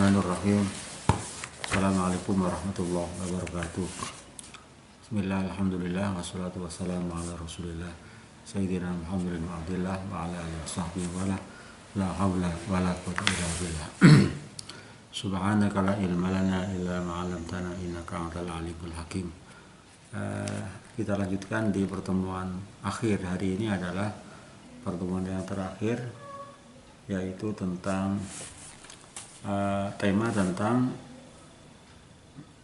Bismillahirrahmanirrahim. Assalamualaikum warahmatullahi wabarakatuh. Bismillah, alhamdulillah, wassalatu wassalamu ala rasulillah Sayyidina Muhammadin wa abdillah wa ala alihi wa sahbihi wa la hawla wa la quwwata illa billah. Subhanaka la ilma lana illa ma'alamtana innaka antal alimul hakim. Kita lanjutkan di pertemuan akhir hari ini adalah pertemuan yang terakhir, yaitu tentang tema tentang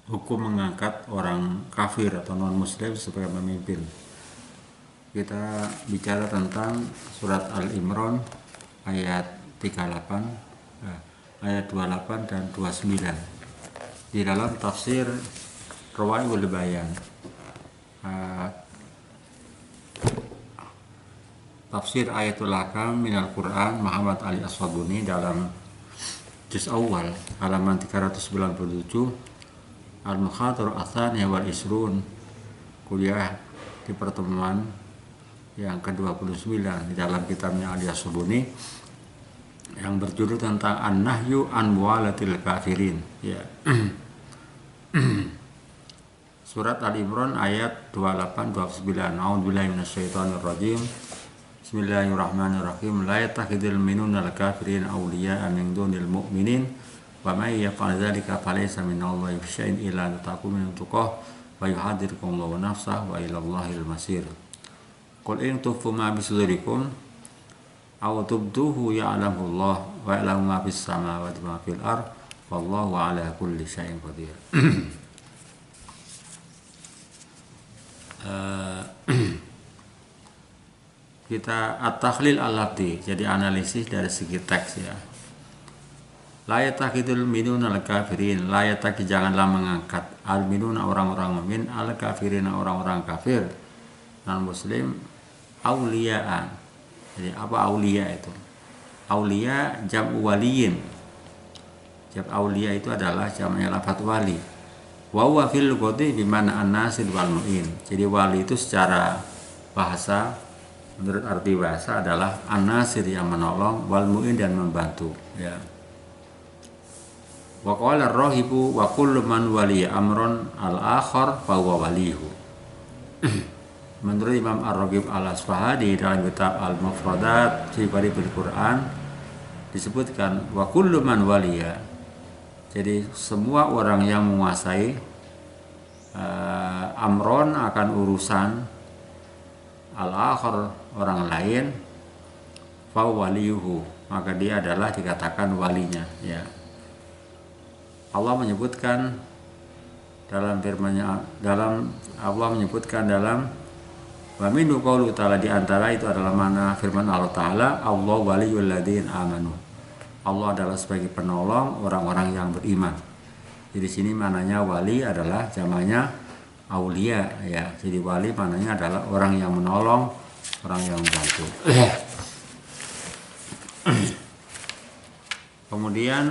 hukum mengangkat orang kafir atau non muslim sebagai pemimpin. Kita bicara tentang surat Al-Imran ayat 38, ayat 28 dan 29 di dalam tafsir Rawa'iul Bayan. Tafsir Ayatul Ahkam minal Quran Muhammad Ali As-Sabuni dalam juz awal halaman 397, Al-Mukhatar Atsaniyah wal Isrun, kuliah di pertemuan yang ke-29 di dalam kitabnya Ali As-Sabuni yang berjudul tentang An-Nahyu an Muwalatil Kafirin, ya. Surat Al-Imran ayat 28-29. A'udzubillahi minasyaitonirrajim. Bismillahirrahmanirrahim. La yattakhidul mu'minuna al-kafirina awliya'a min dunil mu'minin wa may yaf'al dzalika falaysa minallahi fi syai'in illa taqum min tuqah wa yuhadzirkumullahu nafsahu wa ilallahil masir. Qul in tukhfu ma bi sudurikum aw tubduhu ya'lamullah wa ya'lamu ma fis samawati wa ma fil ardh wallahu 'ala kulli syai'in qadir. Kita at-takhlil al-lafzi, jadi analisis dari segi teks, ya. La yatakidul minuna al-kafirin, la yataki, janganlah mengangkat al-minuna orang-orang mukmin, al-kafirin orang-orang kafir non muslim, auliyaan. Jadi apa aulia itu? Aulia jam'u waliyin. Jam aulia itu adalah jam'nya lafaz wali. Wa huwa fil lughati bi mana an-nasir wal mu'in. Jadi wali itu secara bahasa, menurut arti bahasa, adalah an-nasir yang menolong, wal mu'in dan membantu, ya. Wa qala ar-rahibu wa kullu man waliya amron al-akhar fa huwa walihu. Menurut Imam Ar-Raghib Al-Asfahani dalam kitab Al-Mufradat fi Bil Quran disebutkan wa kullu man waliya. Jadi semua orang yang menguasai amron akan urusan al-akhar orang lain, fa waliyuhu, maka dia adalah dikatakan walinya, ya. Allah menyebutkan dalam firman-Nya, Allah menyebutkan dalam wa min qaulu ta'ala, di antara itu adalah mana firman Allah Ta'ala, Allah waliyul ladzina amanu. Allah adalah sebagai penolong orang-orang yang beriman. Jadi sini mananya wali adalah jamaknya aulia, ya. Jadi wali mananya adalah orang yang menolong, orang yang membantu. Kemudian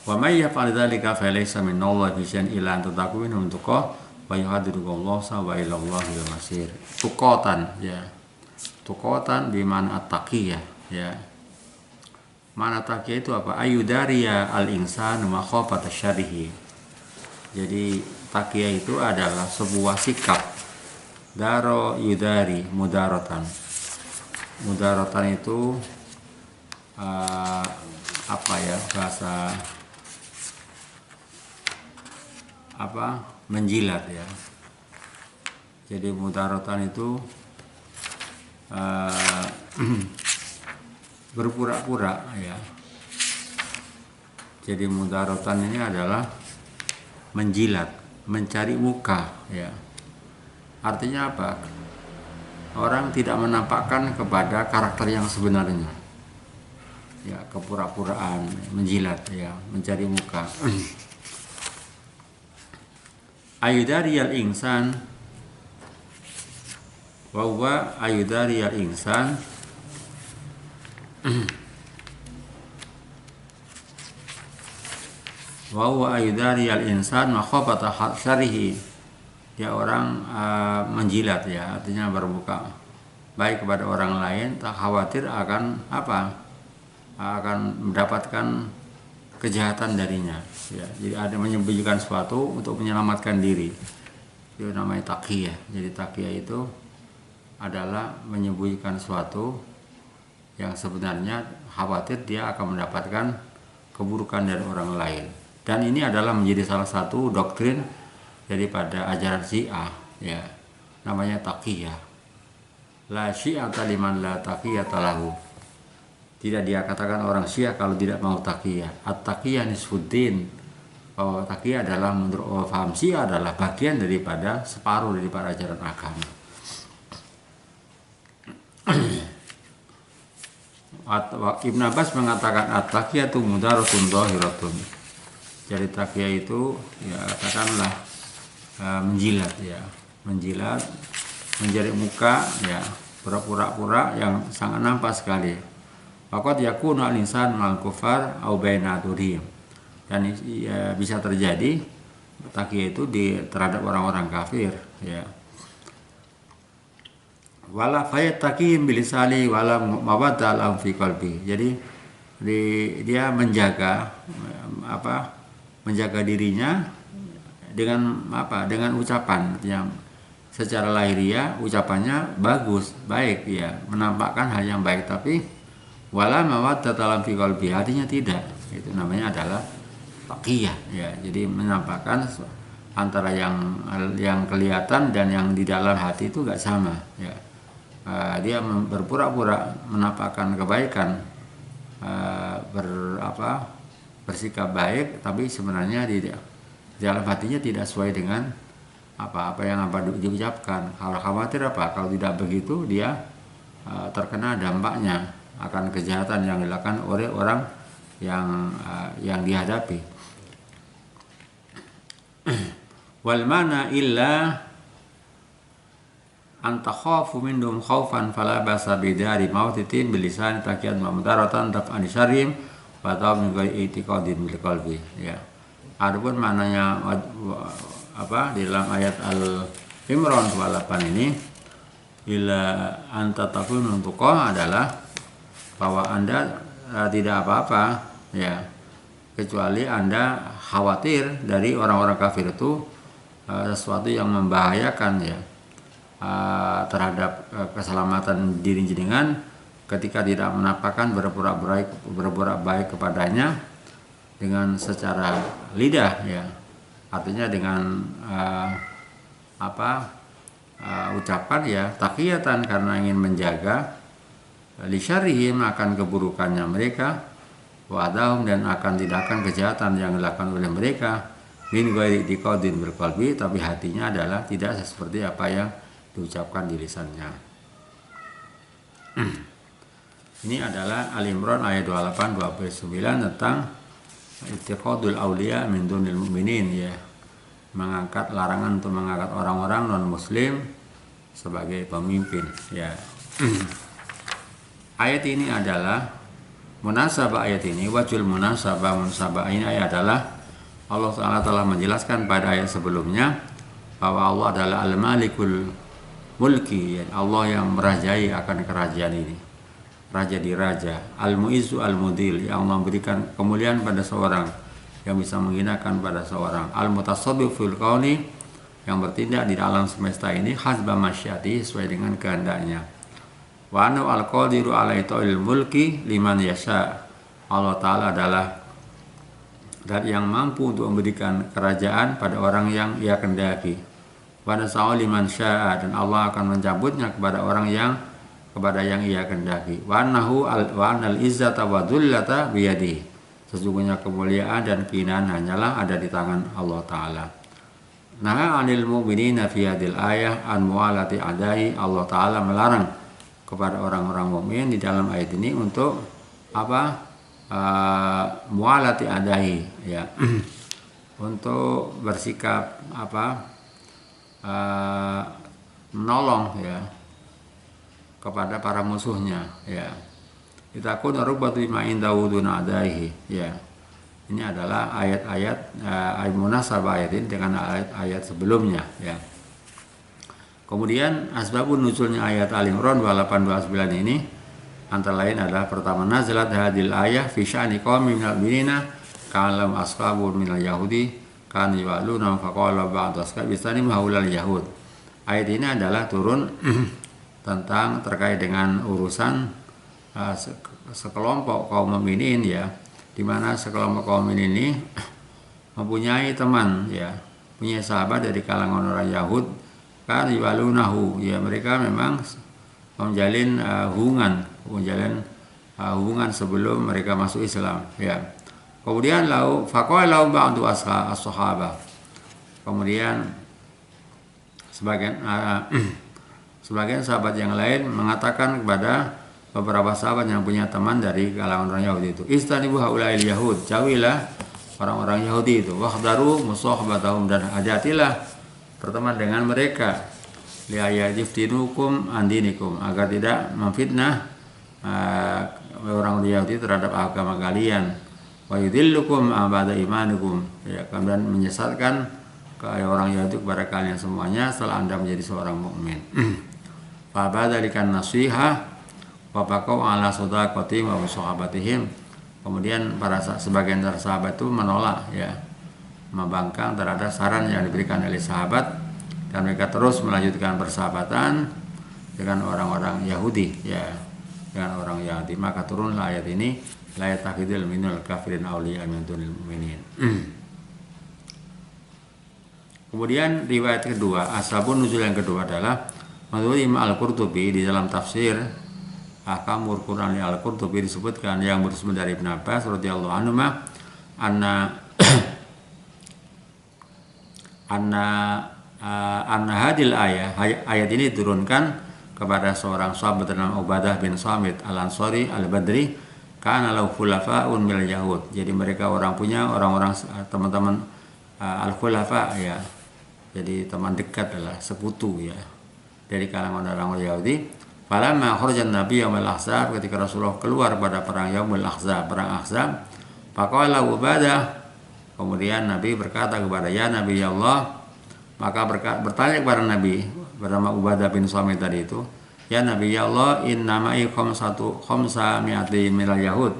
wa may yaf'al dzalika falaysa minallahi fi syai'in illa an tattaqu minhum tuqah wa yuhadirukumullahu wa ilallahil masir. Tuqatan, ya. Tuqatan bi mana at-taqiyah, ya. Mana taqiyah itu apa? Ayudariya al-insan makhafata syarrihi. Jadi taqiyah itu adalah sebuah sikap. Daro yudari mudaratan. Mudaratan itu apa ya, bahasa apa, menjilat, ya. Jadi mudaratan itu berpura-pura, ya. Jadi mudaratan ini adalah menjilat, mencari muka, ya. Artinya apa? Orang tidak menampakkan kepada karakter yang sebenarnya, ya. Kepura-puraan, menjilat, ya, mencari muka. Ayudariyal insan wa huwa ayudariyal insan wa huwa ayudariyal insan makhafata syarrihi. Dia orang menjilat, ya, artinya berbuka baik kepada orang lain, tak khawatir akan akan mendapatkan kejahatan darinya. Ya, jadi ada menyembunyikan sesuatu untuk menyelamatkan diri. Itu namanya taqiyah. Jadi taqiyah itu adalah menyembunyikan sesuatu yang sebenarnya khawatir dia akan mendapatkan keburukan dari orang lain. Dan ini adalah menjadi salah satu doktrin daripada ajaran Syiah, ya. Namanya taqiyah. La syi'ata liman la taqiyata lahu. Tidak dia katakan orang Syiah kalau tidak mau taqiyah. At-taqiyah nisfuddin. Bahwa taqiyah adalah menurut faham Syiah adalah bagian daripada separuh daripada ajaran agama. Ibn Abbas mengatakan at-taqiyatu mudaratun dhahiratun. Jadi taqiyah itu ya katakanlah menjilat, ya, menjilat, menjadi muka, ya, pura-pura yang sangat nampak sekali. Faqad yakunu al-insan mal kufar au baina adurihim. Dan ya, bisa terjadi taqiyah itu terhadap orang-orang kafir, ya. Wala fayattaqihim bilisali wala mawadda lahum fi qalbi. Jadi dia menjaga menjaga dirinya dengan dengan ucapan yang secara lahiriah ucapannya bagus, baik, ya, menampakkan hal yang baik, tapi wala mawaddat dalam fi qalbi, hatinya tidak. Itu namanya adalah taqiyah, ya. Jadi menampakkan antara yang kelihatan dan yang di dalam hati itu enggak sama, ya. Dia berpura-pura menampakkan kebaikan, bersikap baik, tapi sebenarnya di dalam hatinya tidak sesuai dengan apa yang diucapkan. Kalau khawatir kalau tidak begitu dia terkena dampaknya akan kejahatan yang dilakukan oleh orang yang dihadapi. Wal mana illa anta khafu minhum khaufan fala basa bidari mautitin bilisan taqiyan wa mudaratan taf'an syarrim wa ta'am ghairi itiqadin bil qalbi, ya. Adapun maknanya di dalam ayat Al-Imran 28 ini, ila anta takun tuqah adalah bahwa Anda tidak apa-apa, ya, kecuali Anda khawatir dari orang-orang kafir itu sesuatu yang membahayakan, ya, terhadap keselamatan diri jenengan ketika tidak menampakkan berbuat baik kepadanya dengan secara lidah, ya. Artinya dengan ucapan, ya, taqiyatan, karena ingin menjaga li syarrihim akan keburukannya mereka, wa adahum, dan akan tindakan kejahatan yang dilakukan oleh mereka, min ghairi itiqadin bil qalbi, tapi hatinya adalah tidak seperti apa yang diucapkan di lisannya. Ini adalah Al-Imran ayat 28-29 tentang ittikhadul auliya min dunil mu'minin, ya, mengangkat larangan untuk mengangkat orang-orang non muslim sebagai pemimpin, ya. Ayat ini adalah munasabah, ayat ini wajul munasabah ini adalah Allah Ta'ala telah menjelaskan pada ayat sebelumnya bahwa Allah adalah al-malikul mulki, ya, Allah yang merajai akan kerajaan ini, raja di raja, al-mu'izzu al-mudil, yang memberikan kemuliaan pada seorang, yang bisa menghinakan pada seorang, al-mutasabbihu fil kauni, yang bertindak di alam semesta ini hasba masyiati, sesuai dengan kehendaknya, wa anu al-qadiru ala ita'il mulki liman yasha, Allah Ta'ala adalah dan yang mampu untuk memberikan kerajaan pada orang yang Ia kehendaki, wa nasa'u liman syaa, dan Allah akan mencabutnya kepada orang yang Ia kehendaki, wa annal izzata wa dhullata biyadihi, sesungguhnya kemuliaan dan kehinaan hanyalah ada di tangan Allah Ta'ala. Nah, anil mu'minina fi hadil ayah an mu'alati adai, Allah Ta'ala melarang kepada orang-orang mukmin di dalam ayat ini untuk mu'alati adai, ya, untuk bersikap menolong, ya, kepada para musuhnya, ya. Itakun rubatu ma indahu duna adaihi, ya. Ini adalah ayat-ayat munasabah ayat ini dengan ayat-ayat sebelumnya, ya. Kemudian asbabun nuzulnya ayat Al-Imran 28-29 ini antara lain adalah pertama, nazalat hadil ayah fi sya'ni qaumin minal mu'minina ka'alam ashabun minal yahudi kan yu'aluna faqala ba'du ashab istani maulal yahud. Ayat ini adalah turun tentang terkait dengan urusan sekelompok kaum mukminin ya, di mana sekelompok kaum mukminin ini mempunyai teman ya, punya sahabat dari kalangan orang Yahud kan yu'alunahu ya, mereka memang menjalin hubungan sebelum mereka masuk Islam ya. Kemudian faqala ba'du as-sahabah, kemudian sebagian sahabat yang lain mengatakan kepada beberapa sahabat yang punya teman dari kalangan orang Yahudi itu, istanibu haulail yahud, jauhilah orang-orang Yahudi itu, wahdaru musahbatahum, dan hati-hatilah berteman dengan mereka, liyaftinukum an dinikum, agar tidak memfitnah orang Yahudi terhadap agama kalian, wa yudillukum ba'da imanikum ya, kemudian menyesatkan orang Yahudi kepada kalian semuanya setelah Anda menjadi seorang mukmin. Fa badzalikan nasiha wa baqau ala sadaqati wa sahabatihim. Kemudian sebagian dari sahabat itu menolak ya, membangkang terhadap saran yang diberikan oleh sahabat, dan mereka terus melanjutkan persahabatan dengan orang-orang Yahudi ya, dengan orang Yahudi. Maka turunlah ayat ini, la yattakhidul minal kafirin awliya min dunil mu'minin. Kemudian riwayat kedua, asbabun nuzul yang kedua adalah menurut Imam Al-Qurtubi di dalam tafsir Ahkamul Quran Al-Qurtubi disebutkan yang bersumber dari Ibnu Abbas radhiyallahu anhu anna hadil ayat ini diturunkan kepada seorang sahabat bernama Ubadah bin Samit Al-Ansari Al-Badri, kana lahu khulafa'un minal yahud. Jadi mereka orang-orang teman-teman al-khulafa ya. Jadi teman dekat adalah sekutu ya dari kalangan orang Yahudi. Falamma kharajan Nabi yaumil Ahzab, ketika Rasulullah keluar pada perang Yaumul Ahzab, perang Ahzab, faqala Ubadah, kemudian Nabi berkata kepada ya Nabi ya Allah, maka bertanya kepada Nabi bernama Ubadah bin Samit tadi itu, ya Nabi ya Allah, inna ma'i khamsami'ati minal yahud,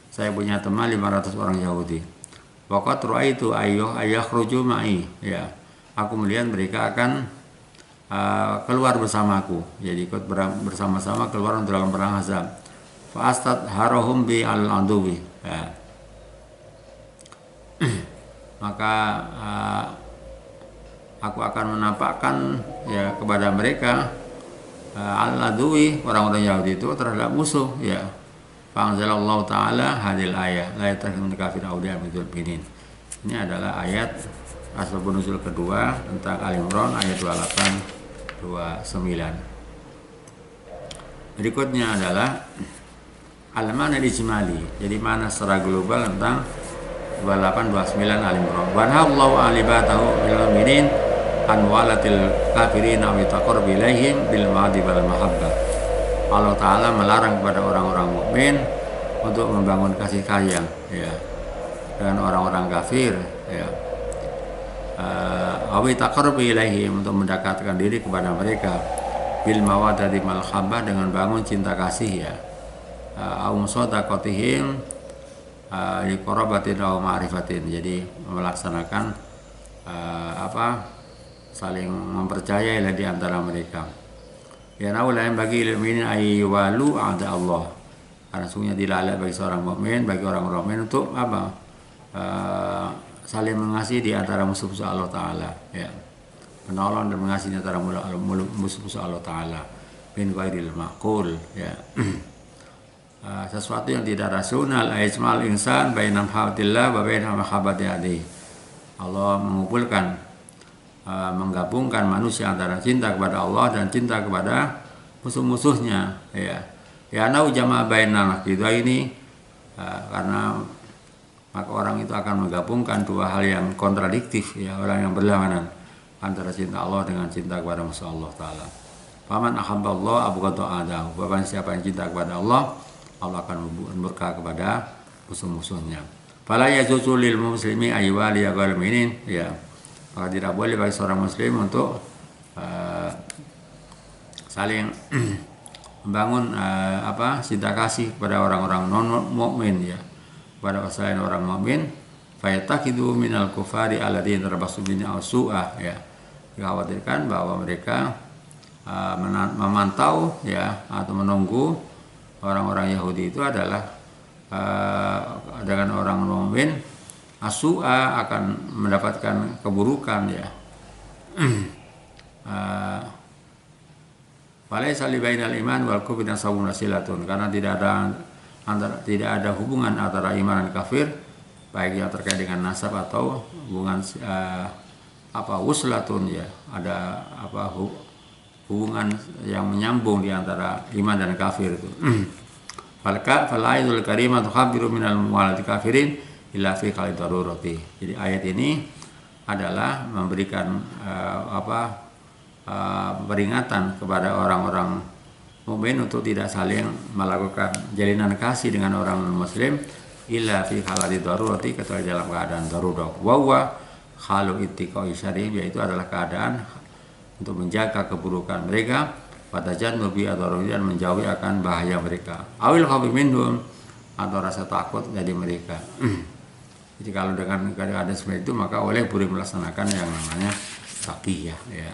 saya punya teman 500 orang Yahudi. Waqad ra'aitu ayakhruju ma'i ya, aku melihat mereka akan keluar bersamaku, jadi ikut bersama-sama keluar untuk dalam perang Ahzab. Fa astadharahum bi al-aduwi ya. Maka aku akan menampakkan ya kepada mereka al-aduwi, orang-orang Yahudi itu terhadap musuh ya. Fa anzalallahu ta'ala hadil ayah la yattakhidul kafirin awliya min dunil mu'minin. Ini adalah ayat asbabun nuzul kedua tentang Al-Imran ayat 28-29. Berikutnya adalah al-mana ijmali, jadi mana secara global tentang 28-29 Al-Imran. Wa nahallahu alibatahu minal mu'minin an walatil kafirin aw taqarrub ilaihim bil ma'adi wal mahabbah. Allah Ta'ala melarang kepada orang-orang mukmin untuk membangun kasih sayang ya dengan orang-orang kafir ya, awi taqarrub ilaihim, untuk mendekatkan diri kepada mereka, bil mawaddati wal mahabbah, dengan bangun cinta kasih ya, au musadaqatihim li qarabatin aw ma'rifatin, jadi melaksanakan saling mempercayai di antara mereka. Ya naula yang bagi ilmuin aywalu ada Allah, karena sungguhnya dilalai bagi seorang mukmin, bagi orang-orang mukmin untuk saling mengasihi di antara musuh-musuh Allah Ta'ala ya, menolong dan mengasihi di antara musuh-musuh Allah Ta'ala min ghairil maqul ya. Sesuatu yang tidak rasional, ajmal insan baina mahabbatillah wa baina mahabbati adih. Allah menggabungkan manusia antara cinta kepada Allah dan cinta kepada musuh-musuhnya ya. Ya nau jama'a bainal ini karena maka orang itu akan menggabungkan dua hal yang kontradiktif ya, orang yang berlawanan antara cinta Allah dengan cinta kepada musuh Allah Ta'ala. Faman ahabballah abghadha adahu, barang siapa yang cinta kepada Allah, Allah akan murka kepada musuh-musuhnya. Fala yajuzu lil muslimi aywali ghal minin ya, maka tidak boleh bagi seorang muslim untuk saling membangun cinta kasih kepada orang-orang non mukmin ya, kepada selain orang mukmin. Fayatakidu minal kufari alladzina tarabasu bin su'a ya, dikhawatirkan bahwa mereka memantau ya atau menunggu orang-orang Yahudi itu adalah dengan orang mukmin asua akan mendapatkan keburukan ya. Falaisa li bainal iman wal kufri nasabun silatun, karena tidak ada hubungan antara iman dan kafir, baik yang terkait dengan nasab atau hubungan wuslatun ya, ada hubungan yang menyambung di antara iman dan kafir itu. Falaidul karimah tukhabiru minal mu'alati kafirin illa fi khalid darurati. Jadi ayat ini adalah memberikan peringatan kepada orang-orang mukmin untuk tidak saling melakukan jalinan kasih dengan orang muslim illa fi khalid darurati, kecuali dalam keadaan darurat. Wa huwa khalu ittiqai syar'i, yaitu adalah keadaan untuk menjaga keburukan mereka, fatajannubi ad-daruri, dan menjauhi akan bahaya mereka, awil khawfi minhum, atau rasa takut dari mereka. Jadi kalau dengan keadaan seperti itu, maka boleh melaksanakan yang namanya taqiyah ya.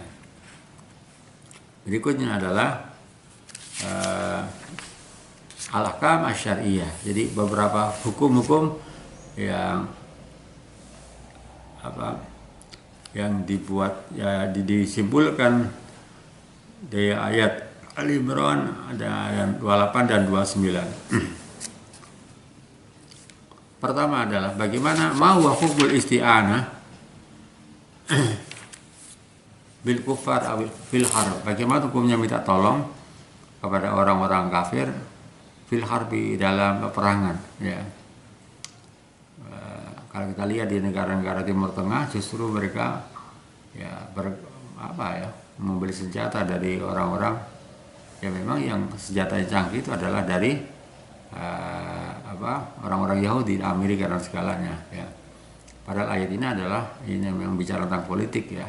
Berikutnya adalah al-ahkam asy-syar'iyyah. Jadi beberapa hukum-hukum yang dibuat ya, disimpulkan dari ayat Al-Imran, ada ayat 28 dan 29. Pertama adalah bagaimana mau hukmul isti'anah bil kufar fil harb. Bagaimana hukumnya minta tolong kepada orang-orang kafir fil harbi, dalam peperangan ya. Kalau kita lihat di negara-negara Timur Tengah, justru mereka ya membeli senjata dari orang-orang ya memang yang senjata yang canggih itu adalah dari orang-orang Yahudi, Amerika dan segalanya ya. Padahal ayat ini memang bicara tentang politik ya.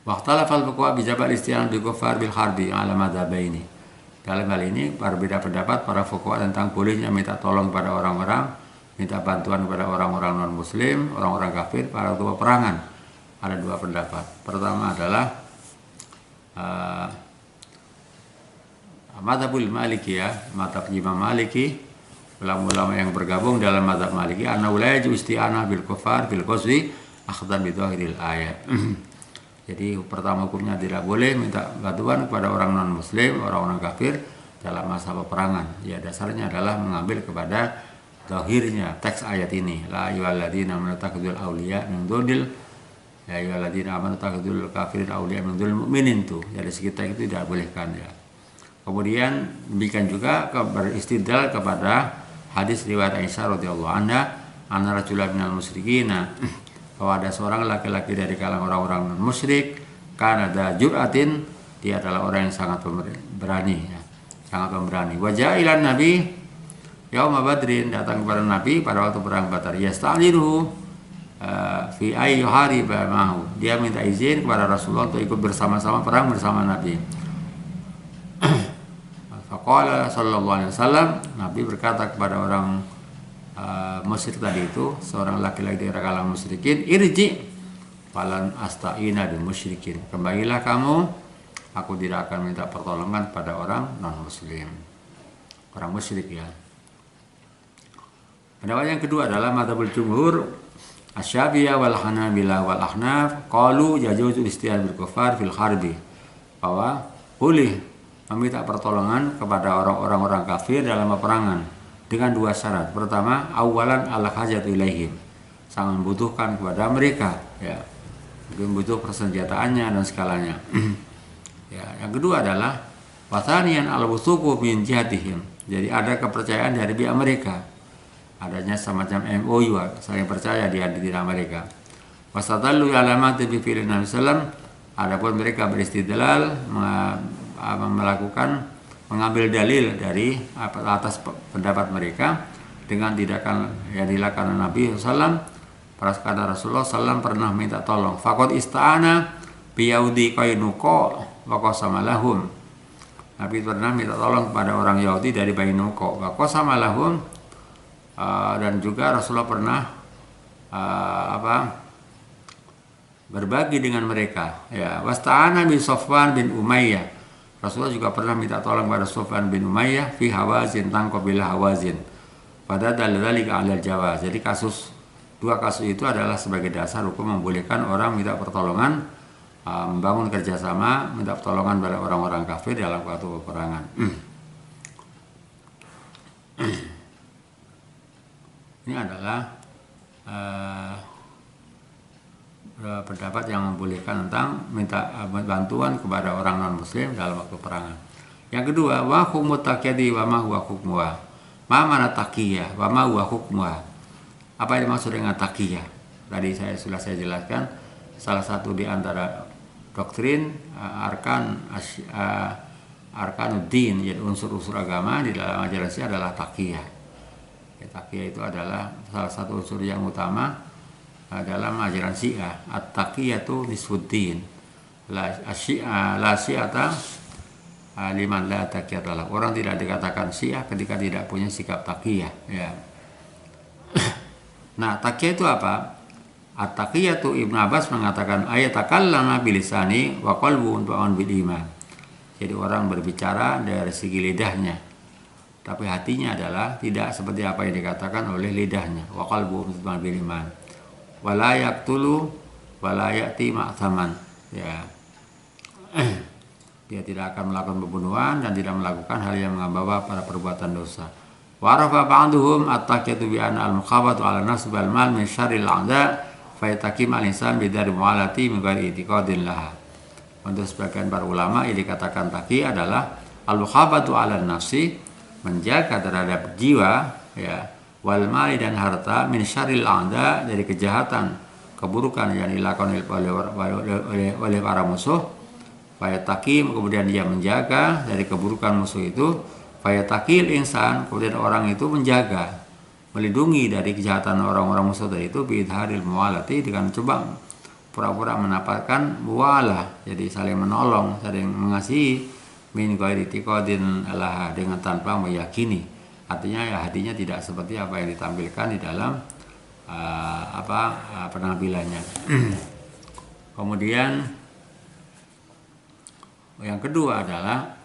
Waqtalafal fuqaha bi jabal isti'an bi kufar bil harbi ala madzabaini. Dalam hal ini berbeda pendapat para fuqaha tentang bolehnya minta tolong pada orang-orang, minta bantuan kepada orang-orang non muslim, orang-orang kafir pada waktu peperangan. Ada dua pendapat. Pertama adalah Madzhabul Maliki ya, madzhab Imam Maliki, ulama-ulama yang bergabung dalam madzhab Maliki, anna la yajuz isti'anah bil kufar bil qaswi akhdan bi dhahiril ayat. Jadi pertama hukumnya tidak boleh minta bantuan kepada orang non muslim, orang-orang kafir dalam masa peperangan. Ya dasarnya adalah mengambil kepada zahirnya teks ayat ini. La ayyuhalladzina amanu takhudul awliya min dunil, ya ayyuhalladzina amanu takhudul kafirin awliya min dunil mu'minin tuh. Dari segi teks itu tidak bolehkan ya. Kemudian demikian juga beristidlal kepada hadis riwayat Aisyah radhiyallahu anha, anna rajulan minal musyrikin, bahwa ada seorang laki-laki dari kalangan orang-orang musyrik, karena ada jur'atin, dia adalah orang yang sangat berani ya, sangat pemberani. Wajah ilan Nabi yauma Badrin, datang kepada Nabi pada waktu perang Badar, yasta'liruhu fi ayyi hariba ma'hu, dia minta izin kepada Rasulullah untuk ikut bersama-sama perang bersama Nabi. Faqala sallallahu alaihi wasallam, Nabi berkata kepada orang musyrik tadi itu, seorang laki-laki dari kalangan musyrikin, irji falan asta'ina bil musyrikin, kembalilah kamu, aku tidak akan minta pertolongan pada orang non muslim, orang musyrik ya. Pendapat yang kedua adalah madzhabul jumhur asy-syafi'iyah wal hanabilah wal ahnaf, qalu yajuzu isti'an bil kufar fil harbi, bahwa boleh meminta pertolongan kepada orang-orang kafir dalam peperangan dengan dua syarat. Pertama, awalan ala hajatu ilaihim, sangat membutuhkan kepada mereka ya, mungkin butuh persenjataannya dan segalanya. Ya, yang kedua adalah wathaniyan al-wuthuqu min jihatihim, jadi ada kepercayaan dari pihak mereka, adanya semacam MOU, saling percaya di diri mereka. Wasadallu alamati bi fi'li Nabi sallam, adapun mereka beristidlal mengambil dalil dari atas pendapat mereka dengan tindakan yang dilakukan Nabi SAW. Pada kata Rasulullah SAW pernah minta tolong. Faqad ista'ana Yaudi Qainuqa wa qasama lahum. Nabi pernah minta tolong kepada orang Yahudi dari Qainuqa wa qasama lahum, dan juga Rasulullah pernah berbagi dengan mereka. Ya, wasta'ana bi Safwan bin Umayyah. Rasulullah juga pernah minta tolong kepada Safwan bin Umayyah fi Hawazin tangqabil Hawazin. Pada dalil-dalika 'alal jawaz. Jadi dua kasus itu adalah sebagai dasar hukum membolehkan orang minta pertolongan, membangun kerjasama, minta pertolongan pada orang-orang kafir dalam suatu peperangan. Ini adalah pendapat yang membolehkan tentang minta bantuan kepada orang non muslim dalam waktu peperangan. Yang kedua, wa hukmut taqiyati wa ma huwa hukmuha. Ma mana taqiyah wa ma huwa hukmuha. Apa yang dimaksud dengan taqiyah? Tadi sudah saya jelaskan, salah satu di antara doktrin arkanuddin, jadi unsur-unsur agama di dalam ajaran Syiah adalah taqiyah. Ya, taqiyah itu adalah salah satu unsur yang utama dalam ajaran Syiah. At-taqiyatu nisfuddin. La syi'ata liman la taqiyatalah. Orang tidak dikatakan Syiah ketika tidak punya sikap taqiyah, ya. Nah, taqiyah itu apa? At-taqiyatu, Ibnu Abbas mengatakan ayatakallama bilisani wa qalbu tu'an bil iman. Jadi orang berbicara dari segi lidahnya, tapi hatinya adalah tidak seperti apa yang dikatakan oleh lidahnya. Wa qalbu tu'an bil iman. Wala yaqtulu wala ya'ti ma'thaman. Ya. Dia tidak akan melakukan pembunuhan dan tidak melakukan hal yang membawa pada perbuatan dosa. Wa rafa ba'duhum at-taqiyatu bi anna al-mukhabatu 'ala nasb al-mal min syarril a'da fa yatakim al-insan bi dari mu'alati min ghairi i'tiqadin laha. Untuk sebagian para ulama yang dikatakan taqi adalah al-mukhabatu 'ala nafsi, menjaga terhadap jiwa, ya, wal mali dan harta, min syarril a'da, dari kejahatan, keburukan yang dilakukan oleh para musuh. Fayatakim, kemudian dia menjaga dari keburukan musuh itu. Fayatakil insan, kemudian orang itu menjaga, melindungi dari kejahatan orang-orang musuh tadi itu. Bidharil muwalati, dengan coba pura-pura mendapatkan muwalah, jadi saling menolong, saling mengasihi. Min ghairi tiqadin alaha, dengan tanpa meyakini. Artinya ya hatinya tidak seperti apa yang ditampilkan di dalam penampilannya. Kemudian yang kedua adalah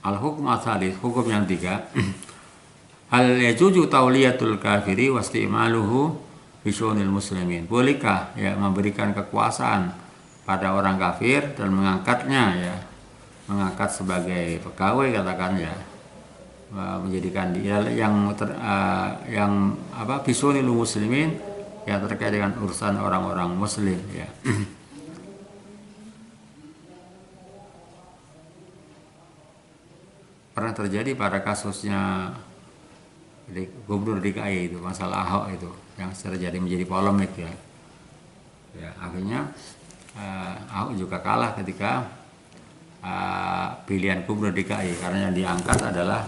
al-hukm ats-tsalits, hukum yang tiga. Hal yajuzu tauliyatul kafiri wastimaluhu fi syu'unil muslimin. Bolehkah ya memberikan kekuasaan pada orang kafir dan mengangkatnya, ya, mengangkat sebagai pegawai, katakan, ya, menjadikan dia yang fi syu'unil muslimin, yang terkait dengan urusan orang-orang muslim, ya. Pernah terjadi pada kasusnya Gubernur DKI itu, masalah Ahok itu, yang terjadi menjadi polemik, ya. Ya, akhirnya Ahok juga kalah ketika pilihan Gubernur DKI, karena yang diangkat adalah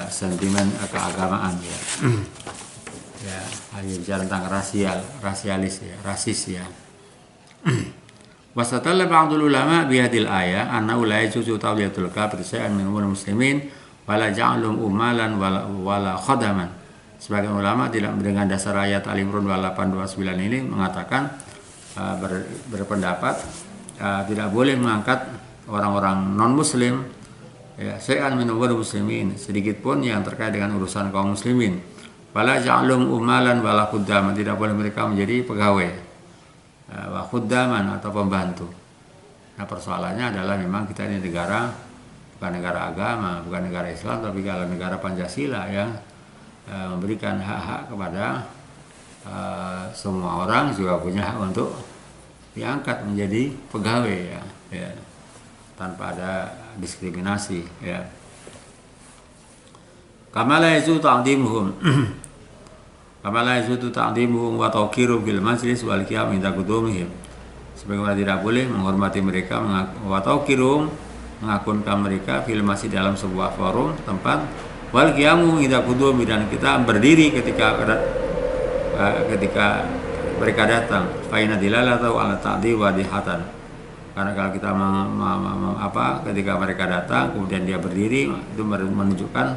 sentimen keagamaan, ya. Ya, hanya bicara tentang rasialis, ya, rasis, ya. Wasatalla ba'dul ulama bihadil ayah anna ulai juzu tawliyatul kafir syai'an min umur muslimin wala ja'alum umalan wala khadaman. Sebagian ulama tidak dengan dasar ayat Al-Imran 829 ini mengatakan, berpendapat tidak boleh mengangkat orang-orang non muslim, ya, syai'an min umur muslimin, sedikit pun yang terkait dengan urusan kaum muslimin. Wala ja'alum umalan wala khadaman, tidak boleh mereka menjadi pegawai, wa khuddaman, atau pembantu. Nah, persoalannya adalah memang kita ini negara, bukan negara agama, bukan negara Islam, tapi kalau negara Pancasila yang memberikan hak-hak kepada semua orang, juga punya hak untuk diangkat menjadi pegawai, ya, ya, tanpa ada diskriminasi, ya. Kama la yajuzu ta'dhimuhum kama la yajuzu ta'dhimuhum wa tawqiru bil majlis wal qiyam inda qudumihim. Sebagaimana tidak boleh menghormati mereka, wa tawqirum, mengagunkan mereka, fil masjid, dalam sebuah forum tempat, wal qiyamu inda qudumi, dan kita berdiri ketika mereka datang. Fa inna dilalata ala ta'dhi wa dihatan. Karena kalau kita ketika mereka datang kemudian dia berdiri, itu menunjukkan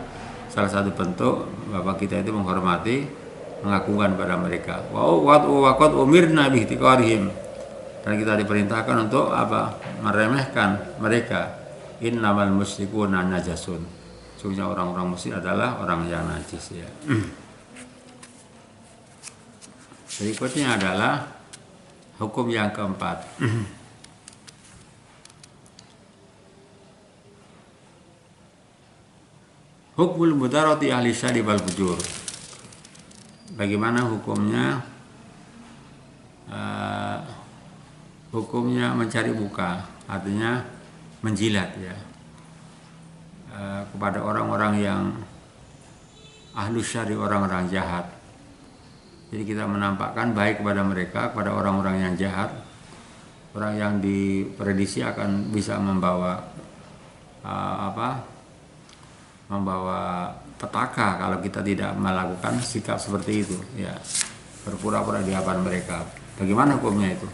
salah satu bentuk bahwa kita itu menghormati, mengagungkan pada mereka. Waqad umirna bi ihtiqarihim, dan kita diperintahkan untuk meremehkan mereka. Innamal musyrikuna najasun, sesungguhnya orang-orang musyrik adalah orang yang najis ya. Berikutnya adalah hukum yang keempat. Hukmul mudarati ahli syari wal fujur. Bagaimana hukumnya? Hukumnya mencari muka, artinya menjilat ya, kepada orang-orang yang ahli syari, orang-orang jahat. Jadi kita menampakkan baik kepada mereka, kepada orang-orang yang jahat, orang yang diprediksi akan bisa membawa membawa petaka kalau kita tidak melakukan sikap seperti itu ya, berpura-pura di hadapan mereka. Bagaimana hukumnya itu?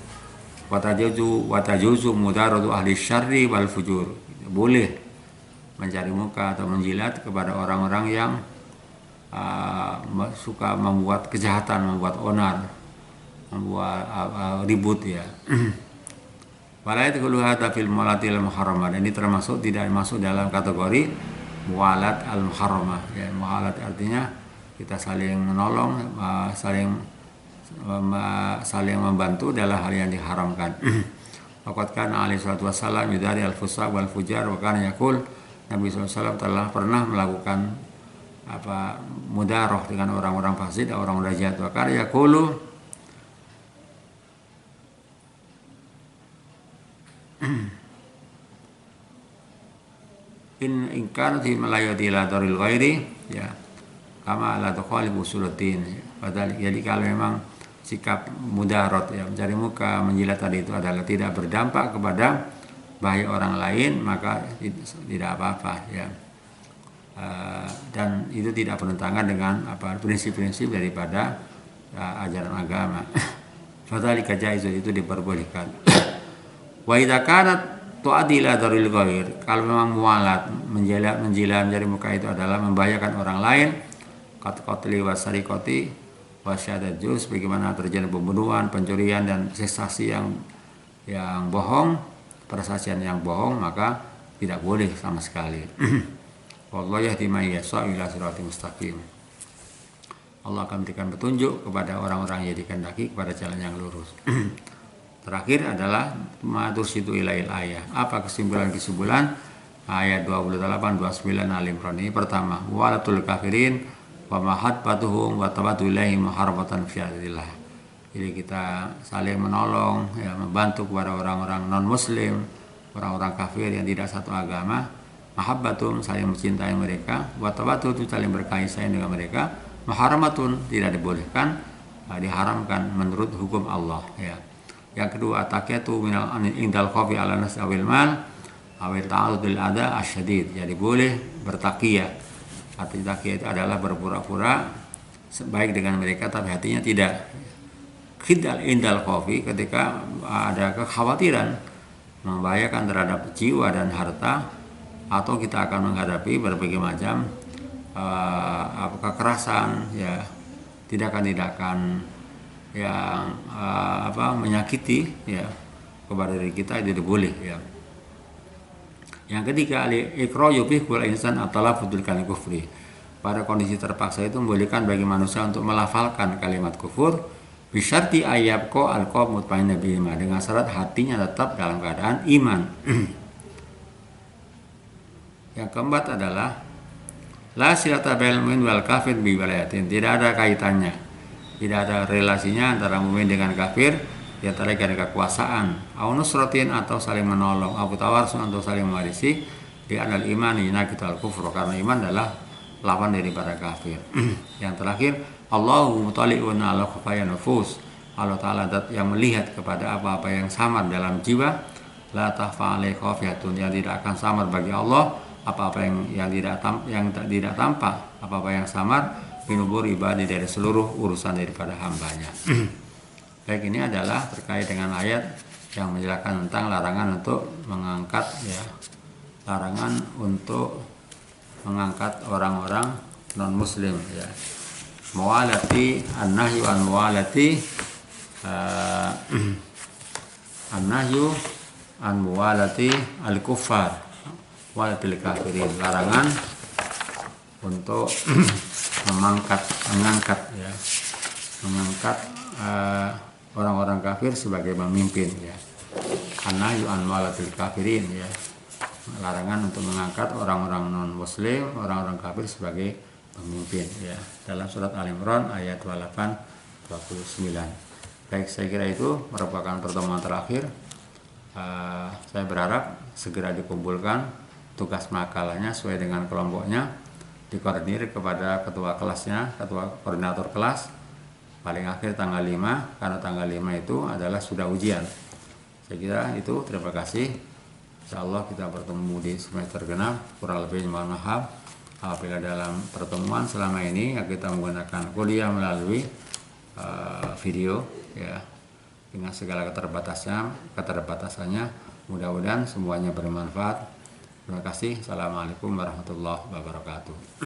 Watajuzu mudaratu ahli syarri wal fujur. Boleh mencari muka atau menjilat kepada orang-orang yang suka membuat kejahatan, membuat onar, membuat ribut ya. Wala yadkhulu hadza fil muwalatil muharramah. Ini tidak masuk dalam kategori muwalat al-muharramah ya. Muwalat artinya kita saling menolong, saling membantu dalam hal yang diharamkan. Waqad kana alaihi salatu wassalam yudari al-fusaq wal fujar wa kana yaqul, Nabi SAW telah pernah melakukan mudaroh dengan orang-orang fasik dan orang-orang jahat. Wa kana yaqulu in kana fi malayati la daril ghairi ya, kama la tukhalifu usuluddin. Padahal jadi kalau memang sikap mudarat ya, mencari muka, menjilat tadi itu adalah tidak berdampak kepada bahaya orang lain, maka tidak apa-apa ya. Dan itu tidak bertentangan dengan prinsip-prinsip daripada ajaran agama. Fadzalika jaiz, itu diperbolehkan. Wa idza kanat tu'adila daril ghair, kalau memang mualat, menjilat mencari muka itu adalah membahayakan orang lain, qatli wa sariqati wa syahadat juz, bagaimana terjadi pembunuhan, pencurian dan sensasi yang bohong, persaksian yang bohong, maka tidak boleh sama sekali. Wallahu yahdi man yasha ila siratal mustaqim. Allah akan berikan petunjuk kepada orang-orang yang dikehendaki kepada jalan yang lurus. Terakhir adalah matursitu ilail ayah. Apa kesimpulan ayat 28 29 Al-Imran ini? Pertama, walatul kafirin wa mahabbatuhum wa tabatu ilaihim muharramatan fi adillah. Jadi kita saling menolong ya, membantu kepada orang-orang non muslim, orang-orang kafir yang tidak satu agama. Mahabbatum, saling mencintai mereka, wa tabatu, itu saling berkasih sayang dengan mereka. Muharramatun, tidak dibolehkan, diharamkan menurut hukum Allah ya. Yang kedua, takiyatu minal indal khafi ala nas awil mal awil ta'aludil ada asyadid. Jadi boleh bertakiyah. Arti takiyah itu adalah berpura-pura baik dengan mereka tapi hatinya tidak. Khidal indal khafi, ketika ada kekhawatiran membahayakan terhadap jiwa dan harta, atau kita akan menghadapi berbagai macam kekerasan ya, tindakan yang menyakiti ya kepada diri kita, itu boleh ya. Yang ketiga, al-iqra'u bi kulli insan at-talaffuz bil kalimati kufri. Pada kondisi terpaksa itu membolehkan bagi manusia untuk melafalkan kalimat kufur bisyarti ayyabqa al-qalbu mutmainna bil iman, dengan syarat hatinya tetap dalam keadaan iman. Yang keempat adalah la silata bainal mu'min wal kafir bi walayatin. Tidak ada kaitannya, tidak ada relasinya antara mukmin dengan kafir, di antara dengan kekuasaan, au nusratin, atau saling menolong, au tawarsun, atau saling mewarisi, di anal iman yunaqidu al kufur, karena iman adalah lawan daripada kafir. Yang terakhir, Allahu mutali'un ala khafaya nufus. Allah Ta'ala yang melihat kepada apa-apa yang samar dalam jiwa. La tahfa alaihi khafiyatun, yang tidak akan samar bagi Allah apa-apa yang tidak tampak, apa-apa yang samar minubur ibadah dari seluruh urusan daripada hambanya. Baik, ini adalah terkait dengan ayat yang menjelaskan tentang larangan untuk mengangkat ya, larangan untuk mengangkat orang-orang non muslim ya. Muwalati an-nahyu an muwalati an-nahyu an muwalati al-kuffar walatil kafirin, larangan untuk mengangkat ya, mengangkat orang-orang kafir sebagai pemimpin ya. An-nahyu an muwalatil kafirin ya, larangan untuk mengangkat orang-orang non muslim, orang-orang kafir sebagai pemimpin ya, dalam surat Al-Imran ayat 28-29. Baik, saya kira itu merupakan pertemuan terakhir. Saya berharap segera dikumpulkan tugas makalahnya sesuai dengan kelompoknya, dikoordinir kepada ketua kelasnya, ketua koordinator kelas, paling akhir tanggal 5, karena tanggal 5 itu adalah sudah ujian. Saya kira itu, terima kasih. Insyaallah kita bertemu di semester genap. Kurang lebih mohon maaf apabila dalam pertemuan selama ini kita menggunakan kuliah melalui video ya, dengan segala keterbatasannya. Mudah-mudahan semuanya bermanfaat. Terima kasih. Assalamualaikum warahmatullahi wabarakatuh.